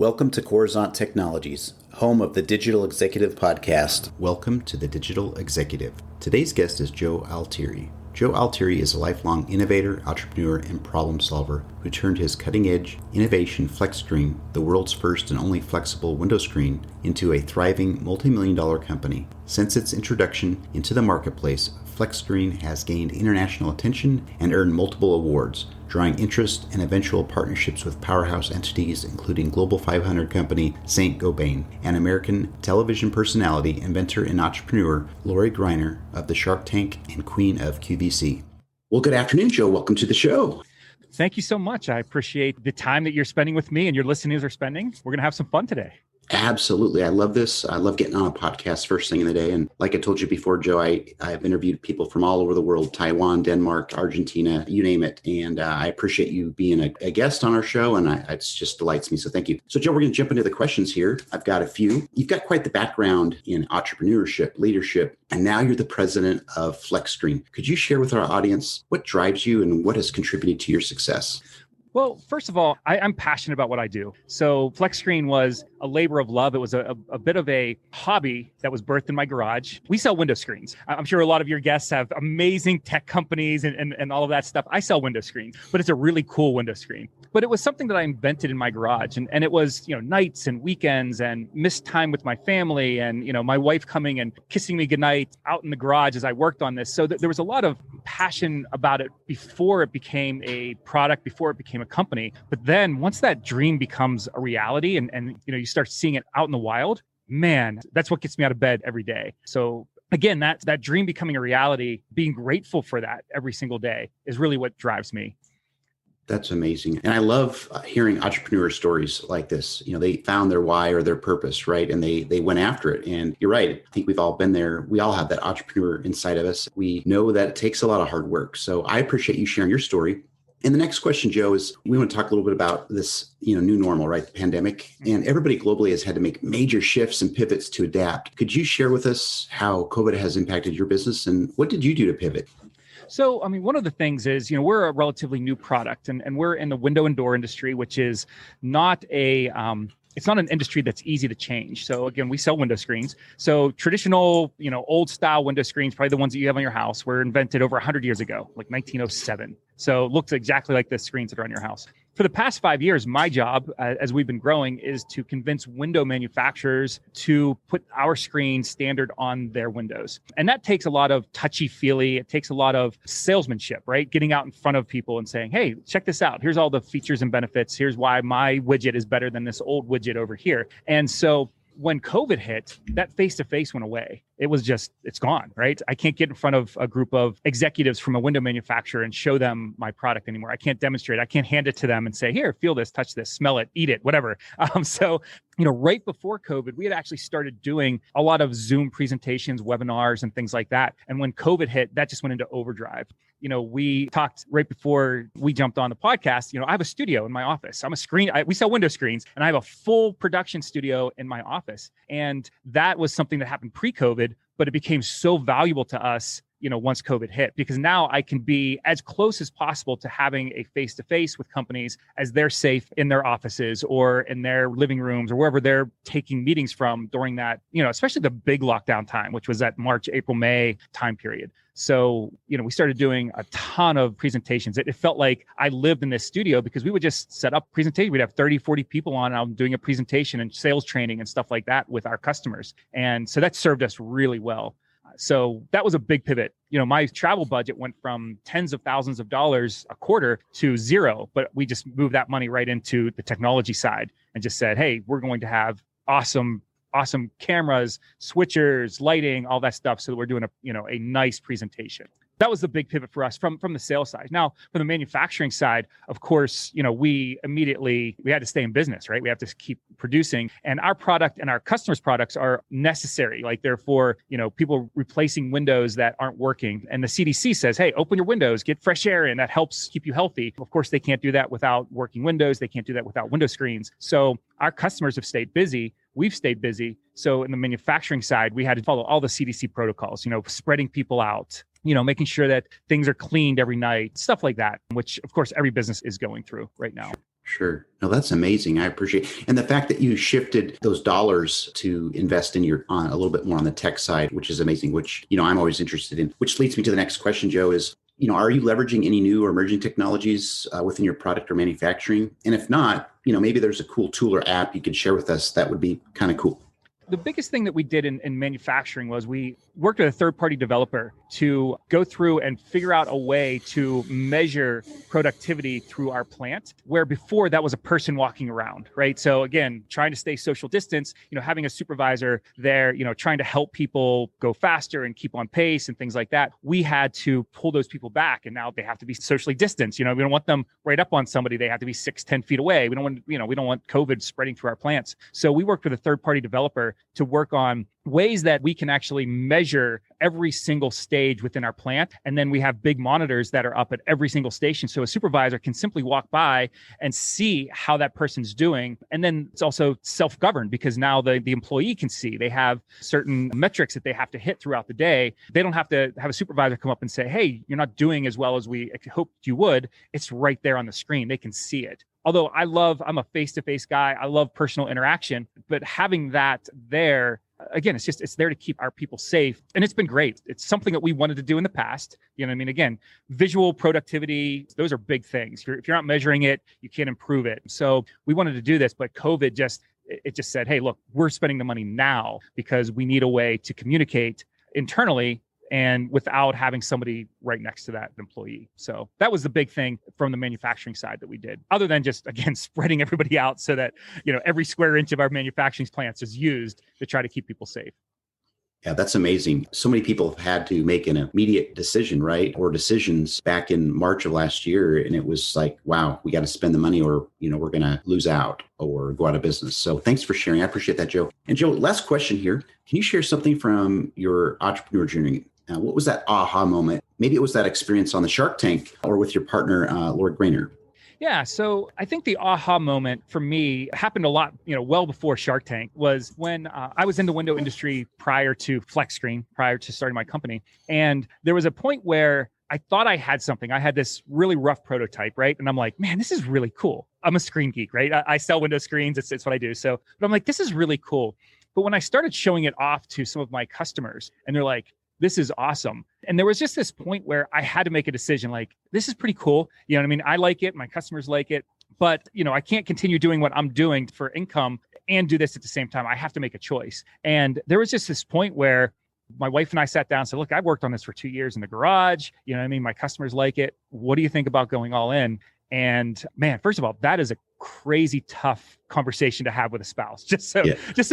Welcome to Coruzant Technologies, home of the Digital Executive Podcast. Welcome to the Digital Executive. Today's guest is Joe Altieri. Joe Altieri is a lifelong innovator, entrepreneur, and problem solver who turned his cutting-edge innovation FlexScreen, the world's first and only flexible window screen, into a thriving multi-million-dollar company. Since its introduction into the marketplace, FlexScreen has gained international attention and earned multiple awards, drawing interest and eventual partnerships with powerhouse entities including Global 500 company Saint-Gobain and American television personality, inventor, and entrepreneur Lori Greiner of the Shark Tank and Queen of QVC. Well, good afternoon, Joe. Welcome to the show. Thank you so much. I appreciate the time that you're spending with me and your listeners are spending. We're going to have some fun today. Absolutely. I love this. I love getting on a podcast first thing in the day. And like I told you before, Joe, I've interviewed people from all over the world, Taiwan, Denmark, Argentina, you name it. And I appreciate you being a guest on our show. And it just delights me. So thank you. So, Joe, we're going to jump into the questions here. I've got a few. You've got quite the background in entrepreneurship, leadership, and now you're the president of FlexScreen. Could you share with our audience what drives you and what has contributed to your success? Well, first of all, I'm passionate about what I do. So FlexScreen was a labor of love. It was a bit of a hobby that was birthed in my garage. We sell window screens. I'm sure a lot of your guests have amazing tech companies and all of that stuff. I sell window screens, but it's a really cool window screen. But it was something that I invented in my garage. And it was, nights and weekends and missed time with my family and, my wife coming and kissing me goodnight out in the garage as I worked on this. So there was a lot of passion about it before it became a product, before it became a company. But then once that dream becomes a reality and you start seeing it out in the wild, man, that's what gets me out of bed every day. So again, that dream becoming a reality, being grateful for that every single day is really what drives me. That's amazing. And I love hearing entrepreneur stories like this. They found their why or their purpose, right? And they went after it. And you're right. I think we've all been there. We all have that entrepreneur inside of us. We know that it takes a lot of hard work. So I appreciate you sharing your story. And the next question, Joe, is we want to talk a little bit about this, new normal, right? The pandemic. And everybody globally has had to make major shifts and pivots to adapt. Could you share with us how COVID has impacted your business and what did you do to pivot? So, one of the things is, we're a relatively new product and we're in the window and door industry, which is not it's not an industry that's easy to change. So again, we sell window screens. So traditional, old style window screens, probably the ones that you have on your house, were invented over 100 years ago, like 1907. So it looks exactly like the screens that are on your house. For the past 5 years, my job, as we've been growing, is to convince window manufacturers to put our screen standard on their windows. And that takes a lot of touchy-feely. It takes a lot of salesmanship, right? Getting out in front of people and saying, hey, check this out. Here's all the features and benefits. Here's why my widget is better than this old widget over here. And so when COVID hit, that face-to-face went away. It was it's gone, right? I can't get in front of a group of executives from a window manufacturer and show them my product anymore. I can't demonstrate. I can't hand it to them and say, here, feel this, touch this, smell it, eat it, whatever. So right before COVID, we had actually started doing a lot of Zoom presentations, webinars, and things like that. And when COVID hit, that just went into overdrive. We talked right before we jumped on the podcast. I have a studio in my office. We sell window screens, and I have a full production studio in my office. And that was something that happened pre-COVID, but it became so valuable to us, once COVID hit, because now I can be as close as possible to having a face-to-face with companies as they're safe in their offices or in their living rooms or wherever they're taking meetings from during that, especially the big lockdown time, which was that March, April, May time period. So, we started doing a ton of presentations. It felt like I lived in this studio because we would just set up presentations. We'd have 30, 40 people on, and I'm doing a presentation and sales training and stuff like that with our customers. And so that served us really well. So that was a big pivot. My travel budget went from tens of thousands of dollars a quarter to zero, but we just moved that money right into the technology side and just said, hey, we're going to have awesome cameras, switchers, lighting, all that stuff. So we're doing a nice presentation. That was the big pivot for us from the sales side. Now, from the manufacturing side, of course, we had to stay in business, right? We have to keep producing, and our product and our customers' products are necessary. Like therefore, people replacing windows that aren't working. And the CDC says, hey, open your windows, get fresh air in. That helps keep you healthy. Of course, they can't do that without working windows. They can't do that without window screens. So our customers have stayed busy. We've stayed busy. So in the manufacturing side, we had to follow all the CDC protocols, spreading people out, making sure that things are cleaned every night, stuff like that, which of course every business is going through right now. Sure. No, that's amazing. I appreciate and the fact that you shifted those dollars to invest in your on a little bit more on the tech side, which is amazing, which, I'm always interested in, which leads me to the next question, Joe, is, are you leveraging any new or emerging technologies within your product or manufacturing? And if not, maybe there's a cool tool or app you could share with us that would be kind of cool. The biggest thing that we did in manufacturing was we worked with a third-party developer to go through and figure out a way to measure productivity through our plant, where before that was a person walking around, right? So again, trying to stay social distance, having a supervisor there, trying to help people go faster and keep on pace and things like that. We had to pull those people back, and now they have to be socially distanced. We don't want them right up on somebody. They have to be 6-10 feet away. We don't want COVID spreading through our plants. So we worked with a third-party developer to work on ways that we can actually measure every single stage within our plant. And then we have big monitors that are up at every single station. So a supervisor can simply walk by and see how that person's doing. And then it's also self-governed because now the employee can see they have certain metrics that they have to hit throughout the day. They don't have to have a supervisor come up and say, hey, you're not doing as well as we hoped you would. It's right there on the screen. They can see it. Although I'm a face-to-face guy. I love personal interaction, but having that there, again, it's there to keep our people safe. And it's been great. It's something that we wanted to do in the past. Again, visual productivity, those are big things. If you're not measuring it, you can't improve it. So we wanted to do this, but COVID just said, hey, look, we're spending the money now because we need a way to communicate internally and without having somebody right next to that employee. So that was the big thing from the manufacturing side that we did, other than just, again, spreading everybody out so that, every square inch of our manufacturing plants is used to try to keep people safe. Yeah, that's amazing. So many people have had to make an immediate decision, right? Or decisions back in March of last year. And it was like, wow, we got to spend the money or, we're going to lose out or go out of business. So thanks for sharing. I appreciate that, Joe. And Joe, last question here. Can you share something from your entrepreneur journey? What was that aha moment? Maybe it was that experience on the Shark Tank or with your partner, Lord Grainer. Yeah. So I think the aha moment for me happened a lot, well before Shark Tank, was when I was in the window industry prior to FlexScreen, prior to starting my company. And there was a point where I thought I had something. I had this really rough prototype, right? And I'm like, man, this is really cool. I'm a screen geek, right? I sell window screens. It's what I do. So, but I'm like, this is really cool. But when I started showing it off to some of my customers and they're like, this is awesome. And there was just this point where I had to make a decision, like, this is pretty cool. You know what I mean? I like it. My customers like it. But, I can't continue doing what I'm doing for income and do this at the same time. I have to make a choice. And there was just this point where my wife and I sat down and said, look, I've worked on this for 2 years in the garage. You know what I mean? My customers like it. What do you think about going all in? And man, first of all, that is a crazy tough conversation to have with a spouse. Just so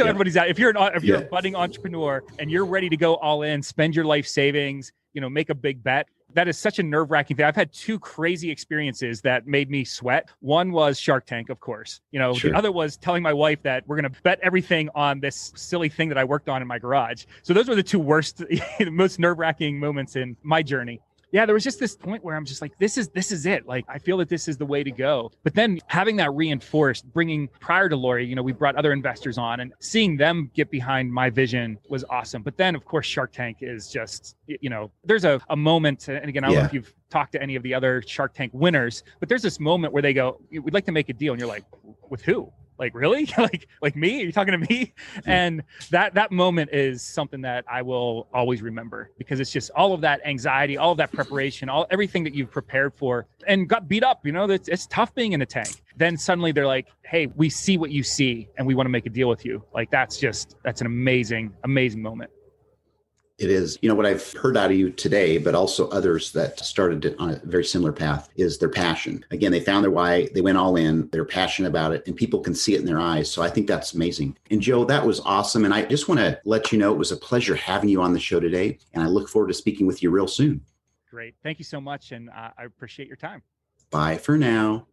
everybody's out. If you're a budding entrepreneur and you're ready to go all in, spend your life savings, make a big bet. That is such a nerve-wracking thing. I've had 2 crazy experiences that made me sweat. One was Shark Tank, of course. Sure. The other was telling my wife that we're going to bet everything on this silly thing that I worked on in my garage. So those were the 2 worst, most nerve-wracking moments in my journey. Yeah, there was just this point where I'm just like, this is it. Like, I feel that this is the way to go. But then having that reinforced, bringing prior to Lori, we brought other investors on and seeing them get behind my vision was awesome. But then, of course, Shark Tank is just, there's a moment, and again, I don't know if you've talked to any of the other Shark Tank winners, but there's this moment where they go, we'd like to make a deal. And you're like, with who? Like, really? like me? Are you talking to me? And that moment is something that I will always remember because it's just all of that anxiety, all of that preparation, everything that you've prepared for and got beat up. It's tough being in a tank. Then suddenly they're like, hey, we see what you see and we want to make a deal with you. Like, that's an amazing, amazing moment. It is. What I've heard out of you today, but also others that started on a very similar path, is their passion. Again, they found their why, they went all in, they're passionate about it, and people can see it in their eyes. So I think that's amazing. And Joe, that was awesome. And I just want to let you know it was a pleasure having you on the show today. And I look forward to speaking with you real soon. Great. Thank you so much. And I appreciate your time. Bye for now.